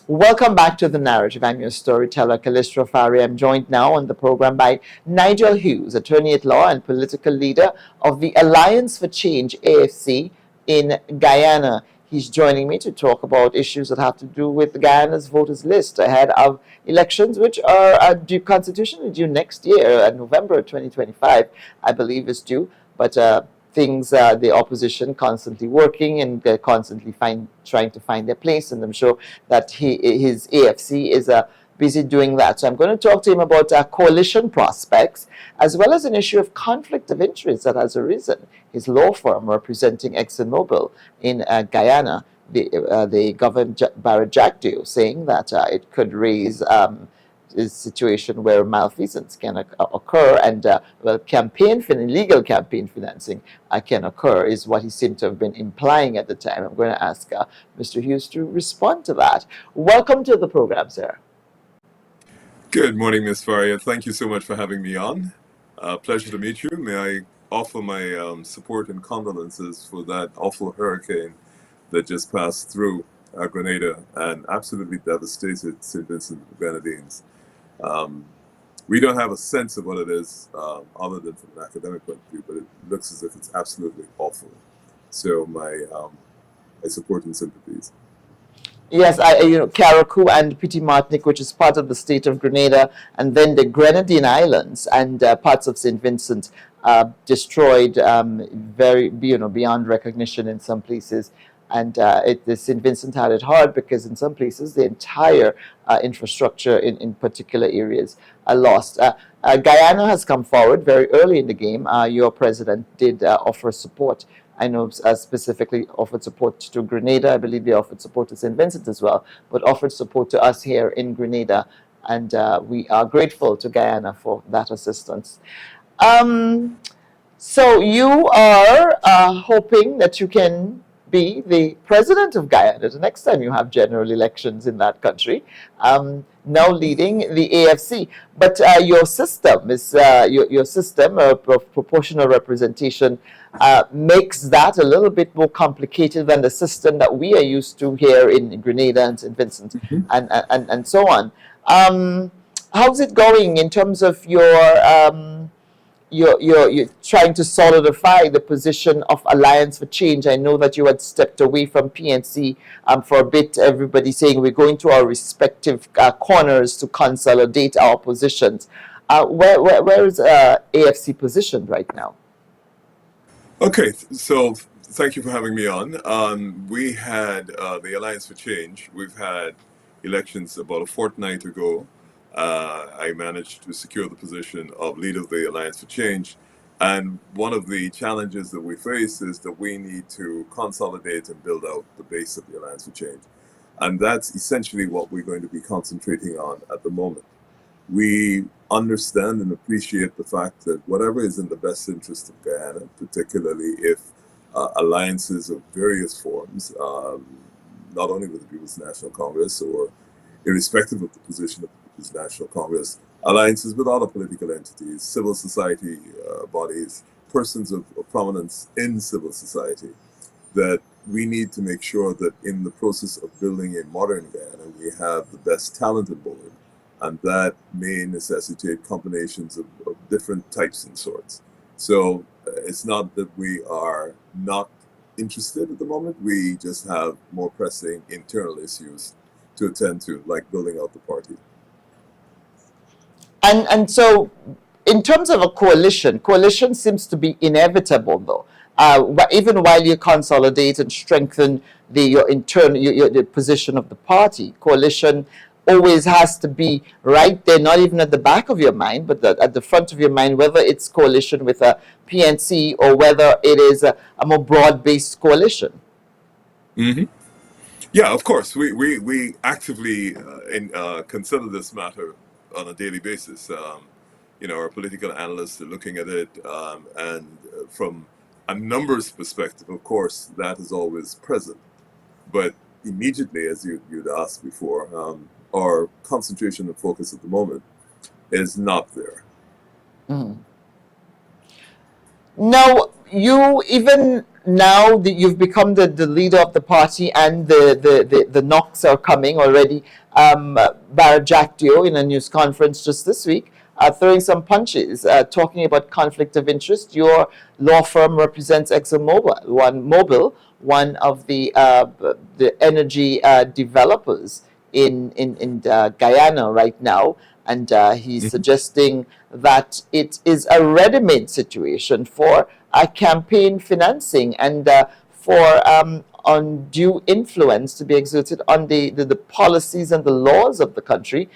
Welcome back to The Narrative. I'm your storyteller, Calistro Fari. I'm joined now on the program by Nigel Hughes, attorney at law and political leader of the Alliance for Change, AFC, in Guyana. He's joining me to talk about issues that have to do with Guyana's voters list ahead of elections, which are due constitutionally due next year, November 2025, I believe is due. But the opposition constantly working and constantly trying to find their place, and I'm sure that his AFC is busy doing that. So I'm going to talk to him about coalition prospects, as well as an issue of conflict of interest that has arisen. His law firm representing ExxonMobil in Guyana, the Governor Barrett Jackdo, saying that it could raise is a situation where malfeasance can occur, and illegal campaign financing can occur, is what he seemed to have been implying at the time. I'm going to ask Mr. Hughes to respond to that. Welcome to the program, sir. Good morning, Ms. Faria. Thank you so much for having me on. Pleasure to meet you. May I offer my support and condolences for that awful hurricane that just passed through Grenada and absolutely devastated St. Vincent and the Grenadines. We don't have a sense of what it is other than from an academic point of view, but it looks as if it's absolutely awful. So my support and sympathies. Yes, Carriacou and Petite Martinique, which is part of the state of Grenada, and then the Grenadine Islands and parts of St. Vincent destroyed beyond recognition in some places. And the St. Vincent had it hard because in some places the entire infrastructure in particular areas are lost. Guyana has come forward very early in the game. Your president did offer support. I know specifically offered support to Grenada. I believe they offered support to St. Vincent as well, but offered support to us here in Grenada. And we are grateful to Guyana for that assistance. So you are hoping that you can be the president of Guyana the next time you have general elections in that country, now leading the AFC. But your system is your system of proportional representation makes that a little bit more complicated than the system that we are used to here in Grenada and St. Vincent, and so on. How's it going in terms of you're trying to solidify the position of Alliance for Change? I know that you had stepped away from PNC for a bit. Everybody saying we're going to our respective corners to consolidate our positions. Where is AFC positioned right now? Okay, so thank you for having me on. We had the Alliance for Change. We've had elections about a fortnight ago. I managed to secure the position of leader of the Alliance for Change. And one of the challenges that we face is that we need to consolidate and build out the base of the Alliance for Change. And that's essentially what we're going to be concentrating on at the moment. We understand and appreciate the fact that whatever is in the best interest of Guyana, particularly if alliances of various forms, not only with the People's National Congress or irrespective of the position of the People's National Congress, alliances with other political entities, civil society bodies, persons of prominence in civil society, that we need to make sure that in the process of building a modern Guyana, we have the best talent on board. And that may necessitate combinations of different types and sorts. So it's not that we are not interested at the moment. We just have more pressing internal issues to attend to, like building out the party. And so in terms of a coalition seems to be inevitable, though. Even while you consolidate and strengthen the position of the party, coalition always has to be right there, not even at the back of your mind, but at the front of your mind, whether it's coalition with a PNC or whether it is a more broad-based coalition. Mm-hmm. Yeah, of course. We actively consider this matter on a daily basis. Our political analysts are looking at it, and from a numbers perspective, of course, that is always present. But immediately, as you'd asked before, our concentration and focus at the moment is not there. Mm. Now, you even now that you've become the leader of the party and the knocks are coming already. Barajactio in a news conference just this week throwing some punches, talking about conflict of interest. Your law firm represents ExxonMobil, one of the energy developers in Guyana right now, and he's suggesting that it is a ready-made situation for campaign financing and for undue influence to be exerted on the policies and the laws of the country.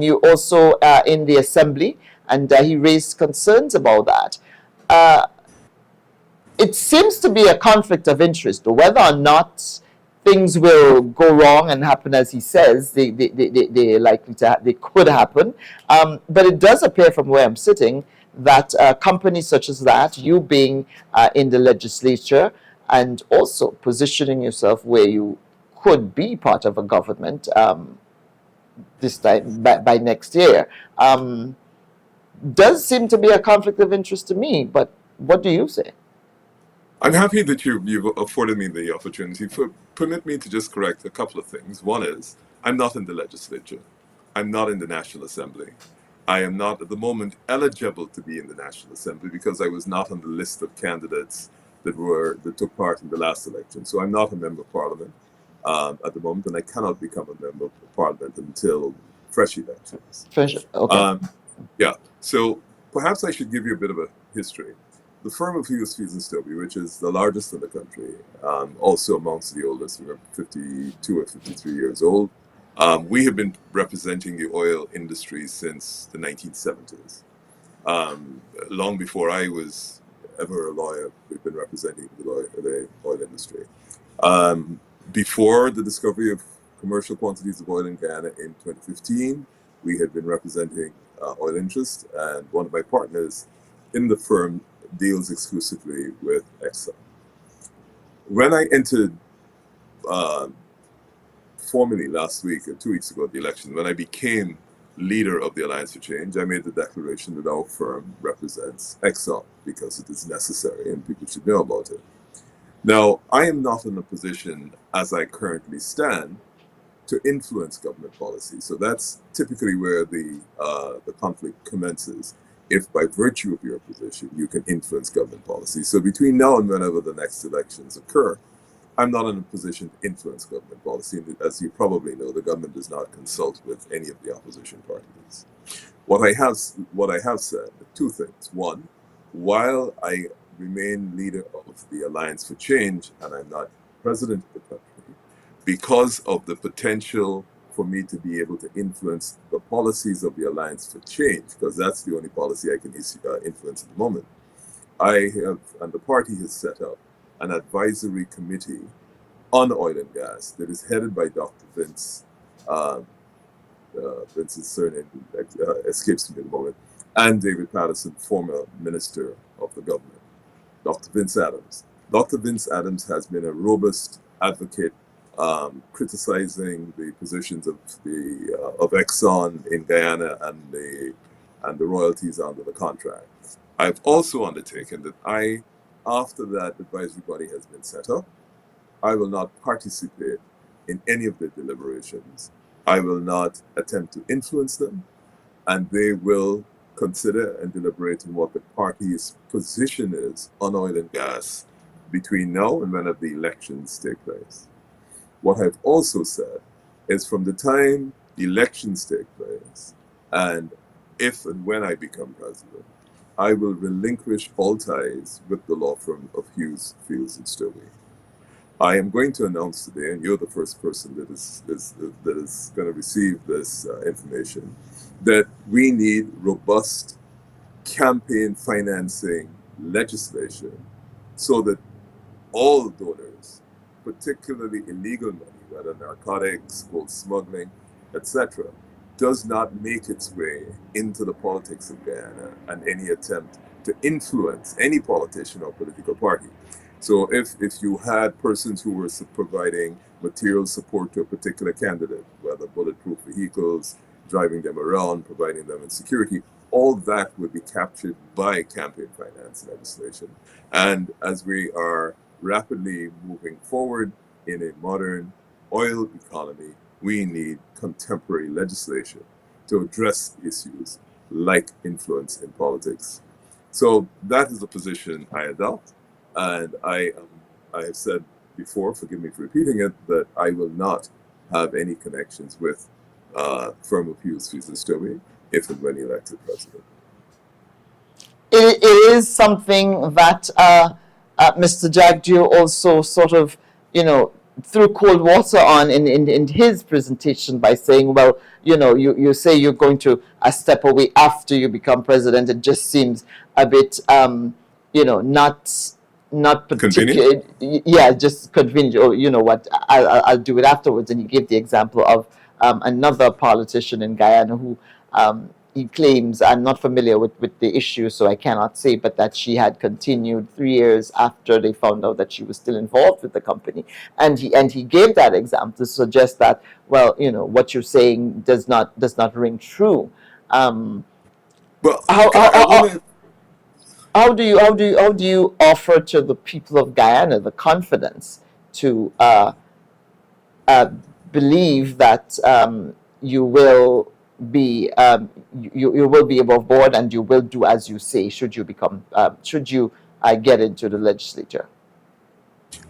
You also in the assembly, and he raised concerns about that. It seems to be a conflict of interest, whether or not things will go wrong and happen as he says they likely to they could happen. But it does appear from where I'm sitting that companies such as that, you being in the legislature and also positioning yourself where you could be part of a government this time by next year, does seem to be a conflict of interest to me. But what do you say? I'm happy that you've afforded me the opportunity. Permit me to just correct a couple of things. One is, I'm not in the legislature. I'm not in the National Assembly. I am not at the moment eligible to be in the National Assembly because I was not on the list of candidates that took part in the last election. So I'm not a member of Parliament at the moment, and I cannot become a member of Parliament until fresh elections. Okay. Yeah. So perhaps I should give you a bit of a history. The firm of Hughes, Fields and Stobie, which is the largest in the country, also amongst the oldest, we're 52 or 53 years old. We have been representing the oil industry since the 1970s. Long before I was ever a lawyer, we've been representing the oil industry. Before the discovery of commercial quantities of oil in Guyana in 2015, we had been representing oil interests, and one of my partners in the firm deals exclusively with Exxon. When I entered formally last week, or 2 weeks ago at the election, when I became leader of the Alliance for Change, I made the declaration that our firm represents Exxon because it is necessary and people should know about it. Now, I am not in a position, as I currently stand, to influence government policy. So that's typically where the conflict commences. If by virtue of your position, you can influence government policy. So between now and whenever the next elections occur, I'm not in a position to influence government policy. And as you probably know, the government does not consult with any of the opposition parties. What I have said, two things. One, while I remain leader of the Alliance for Change and I'm not president of the country, because of the potential for me to be able to influence the policies of the Alliance for Change, because that's the only policy I can influence at the moment, I have, and the party has set up an advisory committee on oil and gas that is headed by Dr. Vince. Vince's surname escapes me at the moment, and David Patterson, former minister of the government, Dr. Vince Adams. Dr. Vince Adams has been a robust advocate criticizing the positions of Exxon in Guyana and the royalties under the contract. I've also undertaken that after that advisory body has been set up, I will not participate in any of the deliberations. I will not attempt to influence them, and they will consider and deliberate on what the party's position is on oil and gas between now and whenever the elections take place. What I've also said is from the time the elections take place, and if and when I become president, I will relinquish all ties with the law firm of Hughes, Fields and Stobie. I am going to announce today, and you're the first person that is going to receive this information, that we need robust campaign financing legislation so that all donors, particularly illegal money, whether narcotics, gold smuggling, etc., does not make its way into the politics of Guyana and any attempt to influence any politician or political party. So if you had persons who were providing material support to a particular candidate, whether bulletproof vehicles, driving them around, providing them in security, all that would be captured by campaign finance. finance legislation. And as we are rapidly moving forward in a modern oil economy, we need contemporary legislation to address issues like influence in politics. So that is the position I adopt, and I have said before, forgive me for repeating it, that I will not have any connections with firm of Hughes Fees if and when elected president. It is something that Mr. Jagdeo also sort of, threw cold water on in his presentation by saying, well, you say you're going to step away after you become president. It just seems a bit, not Convenient? particular. Yeah, just convenient. Or you know what, I'll do it afterwards. And he gave the example of another politician in Guyana who he claims, I'm not familiar with the issue, so I cannot say, but that she had continued 3 years after they found out that she was still involved with the company. And he gave that example to suggest that, well, what you're saying does not ring true. Well, How, I, how, I want how, to. how do you offer to the people of Guyana the confidence to uh, believe that you will be above board, and you will do as you say should you get into the legislature?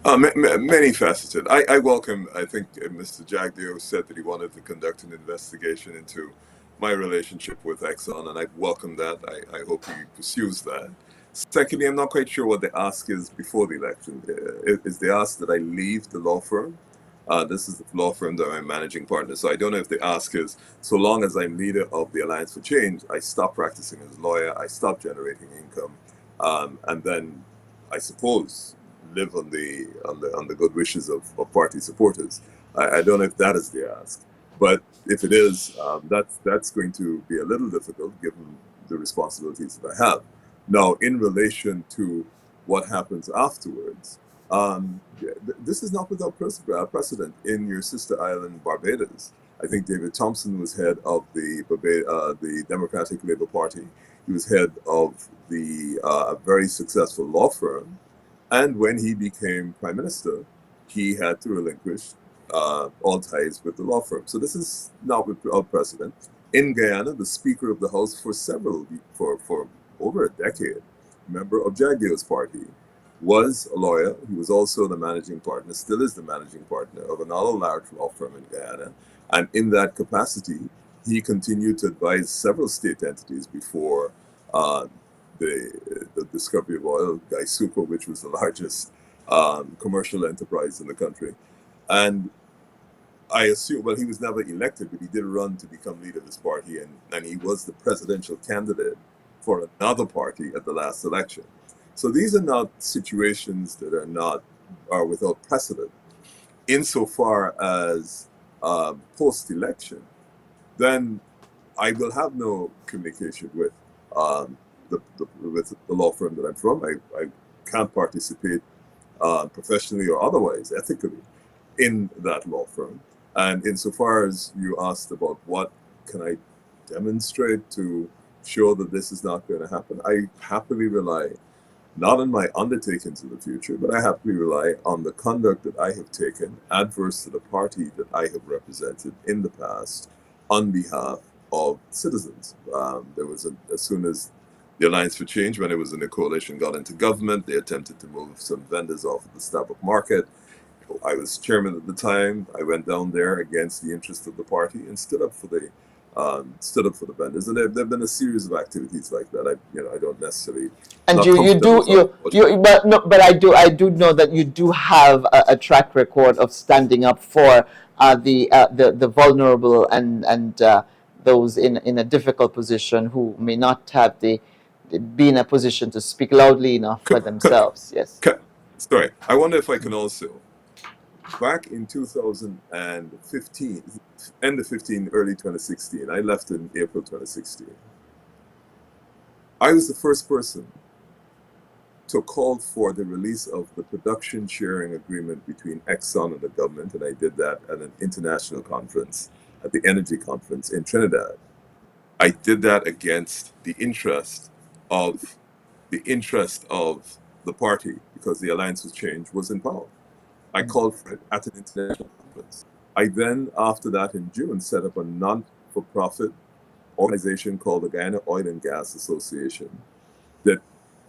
Many faceted. I welcome, I think Mr. Jagdeo said that he wanted to conduct an investigation into my relationship with Exxon, and I welcome that. I hope he pursues that. Secondly, I'm not quite sure what the ask is before the election. Is the ask that I leave the law firm? This is the law firm that I'm managing partner. So I don't know if the ask is, so long as I'm leader of the Alliance for Change, I stop practicing as a lawyer, I stop generating income, and then I suppose live on the good wishes of party supporters. I don't know if that is the ask, but if it is, that's going to be a little difficult given the responsibilities that I have. Now, in relation to what happens afterwards, this is not without precedent. In your sister island, Barbados, I think David Thompson was head of the Democratic Labour Party. He was head of the very successful law firm, and when he became prime minister, he had to relinquish all ties with the law firm. So this is not without precedent. In Guyana, the Speaker of the House for over a decade, member of Jagdeo's party, was a lawyer. He was also the managing partner, still is the managing partner of another large law firm in Guyana. And in that capacity, he continued to advise several state entities before the discovery of oil, Guyana, which was the largest commercial enterprise in the country. And I assume, well, he was never elected, but he did run to become leader of his party, and he was the presidential candidate for another party at the last election. So these are not situations that are without precedent. Insofar as post-election, then I will have no communication with with the law firm that I'm from. I can't participate professionally or otherwise, ethically, in that law firm. And insofar as you asked about what can I demonstrate to show that this is not going to happen, I happily rely not on my undertakings in the future, but I happily rely on the conduct that I have taken adverse to the party that I have represented in the past on behalf of citizens. As soon as the Alliance for Change, when it was in the coalition, got into government, they attempted to move some vendors off of the Starbucks market. I was chairman at the time. I went down there against the interest of the party and stood up for the vendors. And there've been a series of activities like that. I don't necessarily. And Not you do comfortable with but no, but I do know that you do have a track record of standing up for the vulnerable, and those in a difficult position who may not have be in a position to speak loudly enough for themselves. Yes. Sorry, I wonder if I can also. Back in 2015, end of 15, early 2016, I left in April 2016. I was the first person to call for the release of the production sharing agreement between Exxon and the government, and I did that at an international conference, at the Energy Conference in Trinidad. I did that against the interest of the interest of the party, because the Alliance for Change was in power. I called for it at an international conference. I then, after that in June, set up a non-for-profit organization called the Guyana Oil and Gas Association, that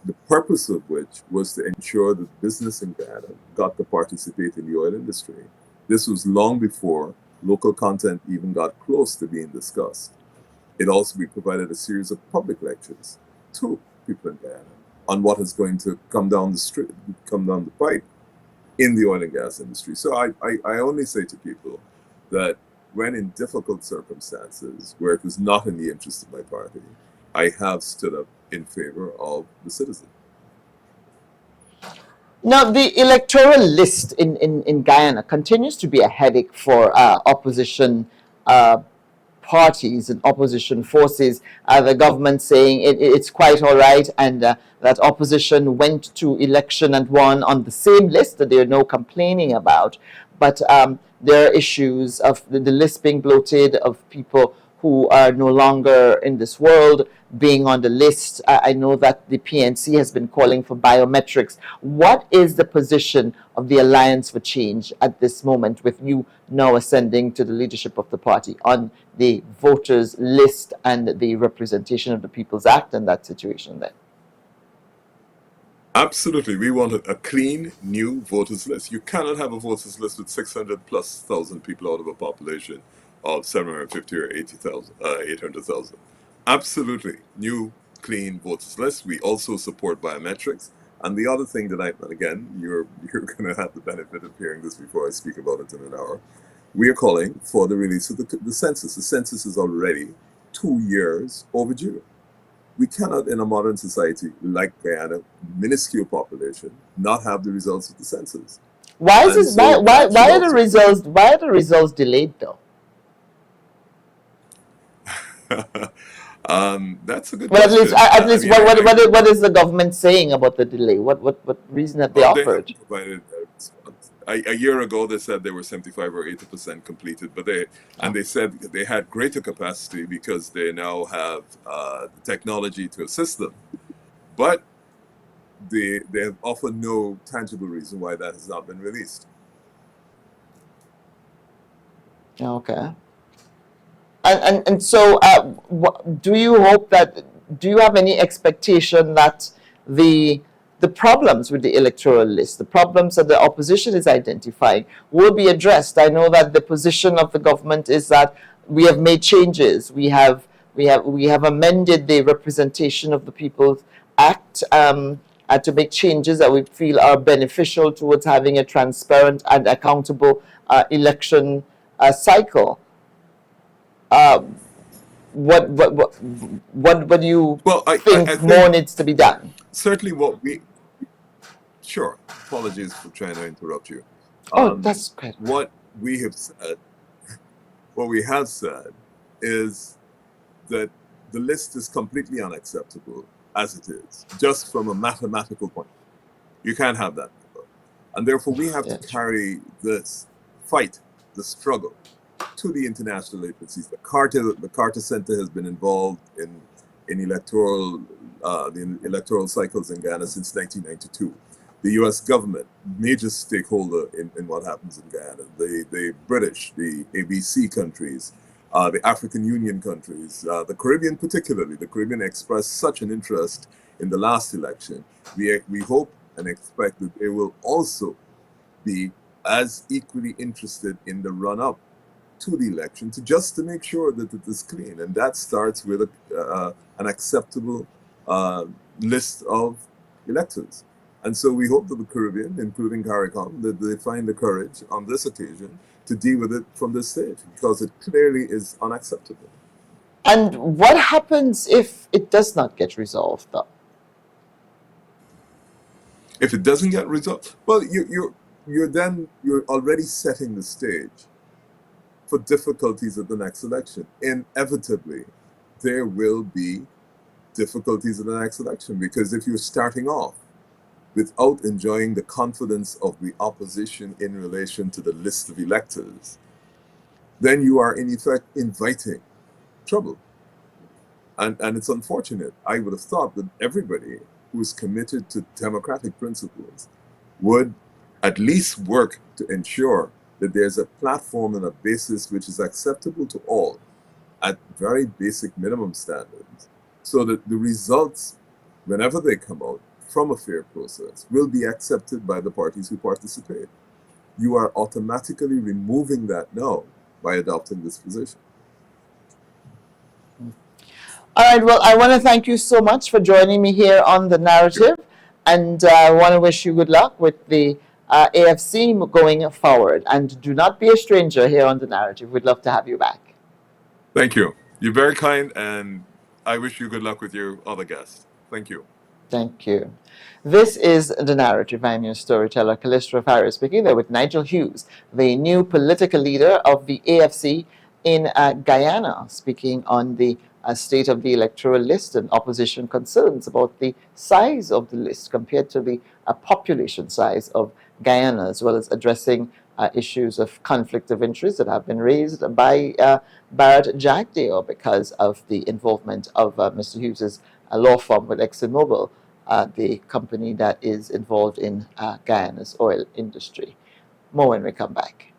the purpose of which was to ensure that business in Guyana got to participate in the oil industry. This was long before local content even got close to being discussed. We provided a series of public lectures to people in Guyana on what is going to come down the pipe in the oil and gas industry. So I only say to people that when in difficult circumstances where it was not in the interest of my party, I have stood up in favor of the citizen. Now, the electoral list in Guyana continues to be a headache for opposition parties and opposition forces. The government saying it's quite all right, and that opposition went to election and won on the same list that they're now complaining about. But there are issues of the list being bloated, of people who are no longer in this world being on the list. I know that the PNC has been calling for biometrics. What is the position of the Alliance for Change at this moment, with you now ascending to the leadership of the party, on the voters list and the representation of the People's Act and that situation there? Absolutely. We want a clean, new voters list. You cannot have a voters list with 600,000+ people out of a population of 750 or 800,000. Absolutely. New, clean voters list. We also support biometrics. And the other thing that and again, you're going to have the benefit of hearing this before I speak about it in an hour. We are calling for the release of the census. The census is already 2 years overdue. We cannot, in a modern society like Guyana, minuscule population, not have the results of the census. Why is this? Why are the results? Why are the results delayed though? That's a good Well, question. at least, what is the government saying about the delay? What reason have they offered? They provided a response. A year ago, they said they were 75 or 80% completed, but they said they had greater capacity because they now have the technology to assist them. But they have offered no tangible reason why that has not been released. Okay. And so, do you hope that? Do you have any expectation that the problems with the electoral list, the problems that the opposition is identifying, will be addressed? I know that the position of the government is that we have made changes. We have amended the Representation of the People's Act to make changes that we feel are beneficial towards having a transparent and accountable election cycle. What do you think more needs to be done? Certainly, sure. Apologies for trying to interrupt you. That's great. What we have said is that the list is completely unacceptable as it is, just from a mathematical point. You can't have that, and therefore we have to carry this fight, the struggle, to the international agencies. The Carter Center has been involved in electoral the electoral cycles in Guyana since 1992. The U.S. government, major stakeholder in what happens in Guyana. The British, the ABC countries, the African Union countries, the Caribbean particularly. The Caribbean expressed such an interest in the last election. We hope and expect that they will also be as equally interested in the run-up to the election, to make sure that it is clean, and that starts with an acceptable list of electors. And so we hope that the Caribbean, including CARICOM, that they find the courage on this occasion to deal with it from this stage, because it clearly is unacceptable. And what happens if it does not get resolved, though? If it doesn't get resolved, well, you're already setting the stage for difficulties at the next election. Inevitably, there will be difficulties at the next election, because if you're starting off without enjoying the confidence of the opposition in relation to the list of electors, then you are in effect inviting trouble. And it's unfortunate. I would have thought that everybody who is committed to democratic principles would at least work to ensure that there's a platform and a basis which is acceptable to all at very basic minimum standards, so that the results, whenever they come out from a fair process, will be accepted by the parties who participate. You are automatically removing that now by adopting this position. All right, well, I want to thank you so much for joining me here on The Narrative, and I want to wish you good luck with the AFC going forward. And do not be a stranger here on The Narrative. We'd love to have you back. Thank you. You're very kind, and I wish you good luck with your other guests. Thank you. Thank you. This is The Narrative. I'm your storyteller, Calistro Farris, speaking there with Nigel Hughes, the new political leader of the AFC in Guyana, speaking on the state of the electoral list and opposition concerns about the size of the list compared to the population size of Guyana, as well as addressing issues of conflict of interest that have been raised by Barrett Jackdale because of the involvement of Mr. Hughes's law firm with ExxonMobil, the company that is involved in Guyana's oil industry. More when we come back.